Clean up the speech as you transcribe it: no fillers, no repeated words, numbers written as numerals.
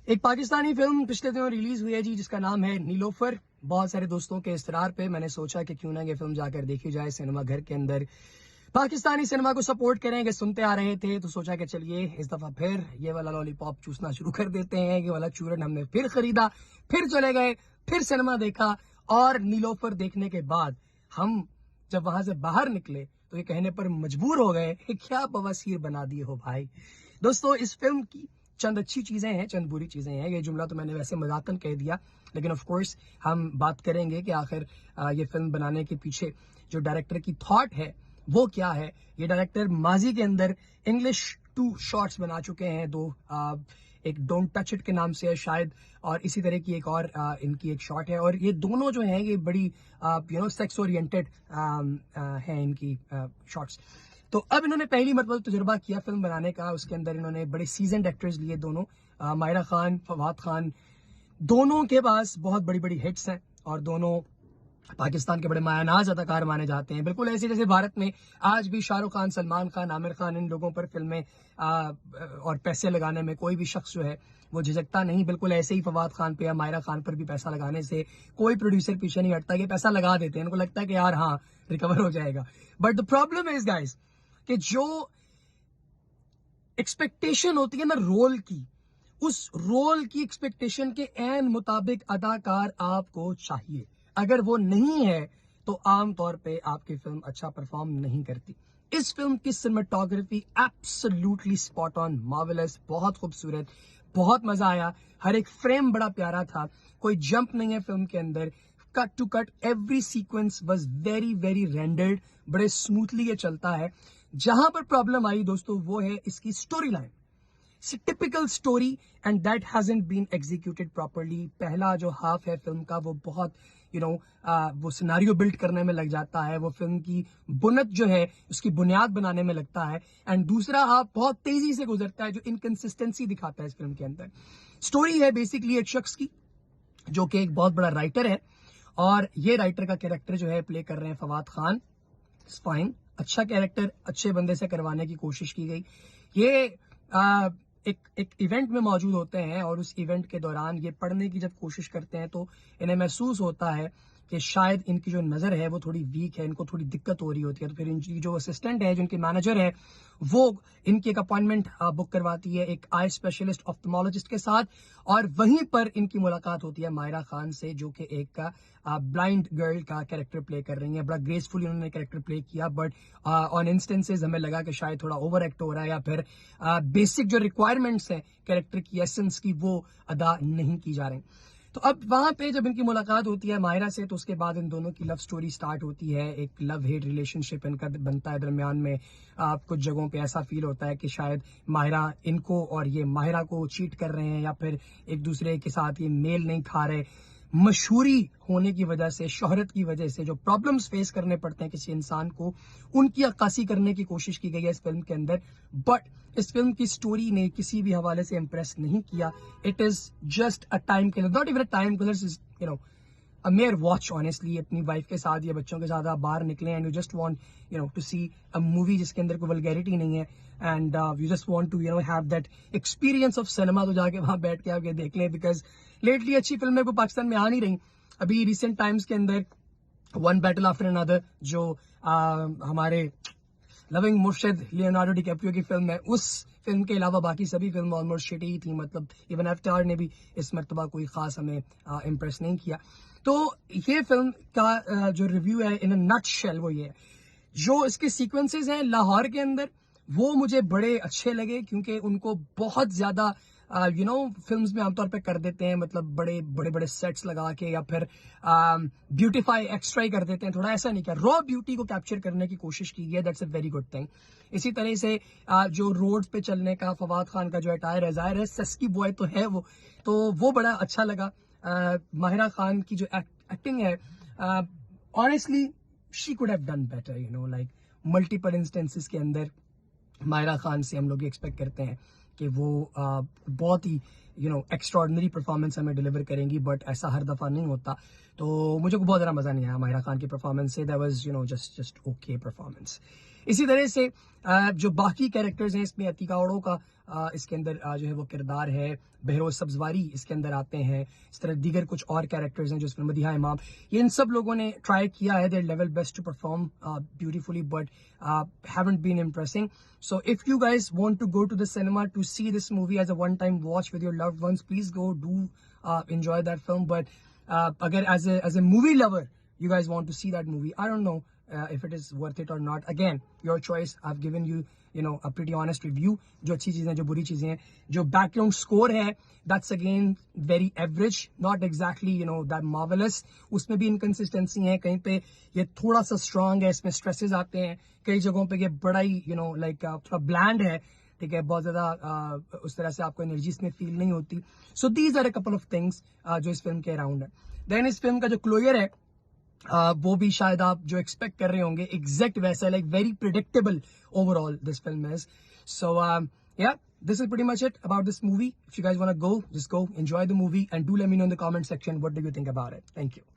एक पाकिस्तानी फिल्म पिछले दिनों रिलीज हुई है जी, जिसका नाम है नीलोफर। बहुत सारे दोस्तों के इस्तरार पे मैंने सोचा कि क्यों ना ये फिल्म जाकर देखी जाए सिनेमा घर के अंदर। पाकिस्तानी सिनेमा को सपोर्ट करेंगे, सुनते आ रहे थे तो सोचा कि चलिए इस दफा फिर ये वाला लॉलीपॉप चूसना शुरू कर देते हैं। ये वाला चूरन हमने फिर खरीदा, फिर चले गए, फिर सिनेमा देखा। और नीलोफर देखने के बाद हम जब वहां से बाहर निकले तो ये कहने पर मजबूर हो गए कि क्या बवासीर बना दिए हो भाई। दोस्तों, इस फिल्म की चंद अच्छी चीजें हैं, चंद बुरी चीजें हैं। ये जुमला तो मैंने वैसे मजाकन कह दिया, लेकिन ऑफ कोर्स हम बात करेंगे कि आखिर ये फिल्म बनाने के पीछे जो डायरेक्टर की थॉट है वो क्या है। ये डायरेक्टर माजी के अंदर इंग्लिश 2 शॉर्ट्स बना चुके हैं, दो। एक डोंट टच इट के नाम से है शायद, और इसी तरह की एक और इनकी एक शॉट है। और ये दोनों जो हैं ये बड़ी सेक्स ओरिएंटेड हैं इनकी शॉट्स। तो अब इन्होंने पहली मरतबा तजुर्बा किया फिल्म बनाने का। उसके अंदर इन्होंने बड़े सीजन्ड एक्टर्स लिए, दोनों मायरा खान, फवाद खान। दोनों के पास बहुत बड़ी बड़ी हिट्स हैं और दोनों पाकिस्तान के बड़े मायानाज अदाकार माने जाते हैं। बिल्कुल ऐसे जैसे भारत में आज भी शाहरुख खान, सलमान खान, आमिर खान, इन लोगों पर फिल्में और पैसे लगाने में कोई भी शख्स जो है वो झिझकता नहीं। बिल्कुल ऐसे ही फवाद खान पे या मायरा खान पर भी पैसा लगाने से कोई प्रोड्यूसर पीछे नहीं हटता। कि पैसा लगा देते हैं, इनको लगता है कि यार हाँ रिकवर हो जाएगा। But the problem is guys कि जो एक्सपेक्टेशन होती है ना रोल की, उस रोल की एक्सपेक्टेशन के एन मुताबिक अदाकार आपको चाहिए। अगर वो नहीं है तो आमतौर पे आपकी फिल्म अच्छा परफॉर्म नहीं करती। इस फिल्म की cinematography absolutely spot on, marvellous, बहुत खूबसूरत, बहुत मजा आया। हर एक फ्रेम बड़ा प्यारा था, कोई जंप नहीं है फिल्म के अंदर। Cut to cut every sequence was very very rendered, बड़े स्मूथली ये चलता है। जहां पर प्रॉब्लम आई दोस्तों वो है इसकी story line. It's a typical story and that hasn't been executed properly. पहला जो हाफ है फिल्म का वो बहुत वो सिनारियो बिल्ड करने में लग जाता है, वो फिल्म की बुनियाद जो है उसकी बुनियाद बनाने में लगता है। एंड दूसरा हाफ बहुत तेजी से गुजरता है, जो इनकंसिस्टेंसी दिखाता है इस फिल्म के अंदर। स्टोरी है बेसिकली एक शख्स की जो कि एक बहुत बड़ा राइटर है, और ये राइटर का कैरेक्टर जो है प्ले कर रहे हैं फवाद खान। फाइन, अच्छा कैरेक्टर अच्छे बंदे से करवाने की कोशिश की गई। ये एक इवेंट में मौजूद होते हैं और उस इवेंट के दौरान ये पढ़ने की जब कोशिश करते हैं तो इन्हें महसूस होता है कि शायद इनकी जो नज़र है वो थोड़ी वीक है, इनको थोड़ी दिक्कत हो रही होती है। तो फिर इनकी जो असिस्टेंट है, जो इनकी मैनेजर है, वो इनकी एक अपॉइंटमेंट बुक करवाती है एक आई स्पेशलिस्ट ऑफ्थेमोलॉजिस्ट के साथ। और वहीं पर इनकी मुलाकात होती है मायरा खान से, जो कि एक ब्लाइंड गर्ल का कैरेक्टर प्ले कर रही है। बड़ा ग्रेसफुली उन्होंने कैरेक्टर प्ले किया, बट ऑन इंस्टेंसेस हमें लगा कि शायद थोड़ा ओवर एक्ट हो रहा है, या फिर बेसिक जो रिक्वायरमेंट्स हैं कैरेक्टर की, एसेंस की, वो अदा नहीं की जा रही। तो अब वहां पे जब इनकी मुलाकात होती है मायरा से, तो उसके बाद इन दोनों की लव स्टोरी स्टार्ट होती है। एक लव हेट रिलेशनशिप इनका बनता है दरमियान में। कुछ जगहों पे ऐसा फील होता है कि शायद मायरा इनको और ये माहिरा को चीट कर रहे हैं, या फिर एक दूसरे के साथ ये मेल नहीं खा रहे। मशहूरी होने की वजह से, शोहरत की वजह से जो प्रॉब्लम्स फेस करने पड़ते हैं किसी इंसान को, उनकी अक्कासी करने की कोशिश की गई है इस फिल्म के अंदर। बट इस फिल्म की स्टोरी ने किसी भी हवाले से इम्प्रेस नहीं किया। It is just a time killer, not even a time killer, is a mere watch honestly। अपनी वाइफ के साथ या बच्चों के साथ आप बाहर निकले and you just want to see a movie जिसके अंदर कोई वल्गैरिटी नहीं है, and you just want to have that experience of cinema. तो जाके वहां बैठ के आप ये देख लें, बिकॉज लेटली अच्छी फिल्में को पाकिस्तान में आ नहीं रही। अभी रिसेंट टाइम्स के अंदर वन बैटल आफ्टर अनदर जो हमारे लविंग मुर्शिद लियोनार्डो डिकैप्रियो की फिल्म है, उस फिल्म के अलावा बाकी सभी फिल्म ऑलमोस्ट शिटी ही थी। मतलब इवन एफ्तार ने भी इस मरतबा कोई खास हमें इम्प्रेस नहीं किया। तो ये फिल्म का जो रिव्यू है इन अ नटशेल वो ये है। जो इसके सीक्वेंसेस हैं लाहौर के अंदर, वो मुझे बड़े अच्छे लगे, क्योंकि उनको बहुत ज्यादा फिल्म्स में आमतौर पे कर देते हैं, मतलब बड़े बड़े बड़े सेट्स लगा के, या फिर ब्यूटीफाई एक्स्ट्रा ही कर देते हैं। थोड़ा ऐसा नहीं किया, रॉ ब्यूटी को कैप्चर करने की कोशिश की है। That's a very good thing. इसी तरह से जो रोड्स पे चलने का फवाद खान का जो अटायर है, जाहिर है सस्की बॉय तो है वो, तो वो बड़ा अच्छा लगा। माहिरा खान की जो एक्टिंग है, honestly she could have done better. Like multiple instances के अंदर मायरा खान से हम लोग एक्सपेक्ट करते हैं कि वो बहुत ही एक्स्ट्रॉर्डनरी परफॉर्मेंस हमें डिलीवर करेंगी, बट ऐसा हर दफा नहीं होता। तो मुझे को बहुत ज़्यादा मज़ा नहीं आया माहिरा खान की परफॉर्मेंस से। That was just okay performance. इसी तरह से जो बाकी कैरेक्टर्स हैं इसमें, अतीका ओड़ो का इसके अंदर जो है वो किरदार है, बहरोज सब्जवारी इसके अंदर आते हैं, इस तरह दीगर कुछ और कैरेक्टर्स हैं जो इसमें, मदीहा इमाम, ये इन सब लोगों ने ट्राई किया है their level best to perform beautifully, but haven't been impressing. So if you guys want to go to the cinema to see this movie as a one-time watch with your loved ones, please go, do enjoy that film. But agar as a movie lover you guys want to see that movie, I don't know if it is worth it or not. Again, your choice. I've given you a pretty honest review. जो अच्छी चीजें, जो बुरी चीजें हैं, जो background score है, that's again very average, not exactly that marvelous. उसमें भी inconsistency है, कहीं पे ये थोड़ा सा strong है, इसमें stresses आते हैं, कई जगहों पे ये बड़ा ही like थोड़ा bland है, ठीक है, बहुत ज्यादा उस तरह से आपको एनर्जी इसमें फील नहीं होती. So these are a couple of things जो इस फिल्म के अराउंड है. देन इस फिल्म का जो क्लोजर है वो भी शायद आप जो एक्सपेक्ट कर रहे होंगे एग्जैक्ट वैसा, like very predictable overall this film is. So yeah, this is pretty much it about this movie. If you guys want to go, just go enjoy the movie and do let me know in the comment section what do you think about it. Thank you.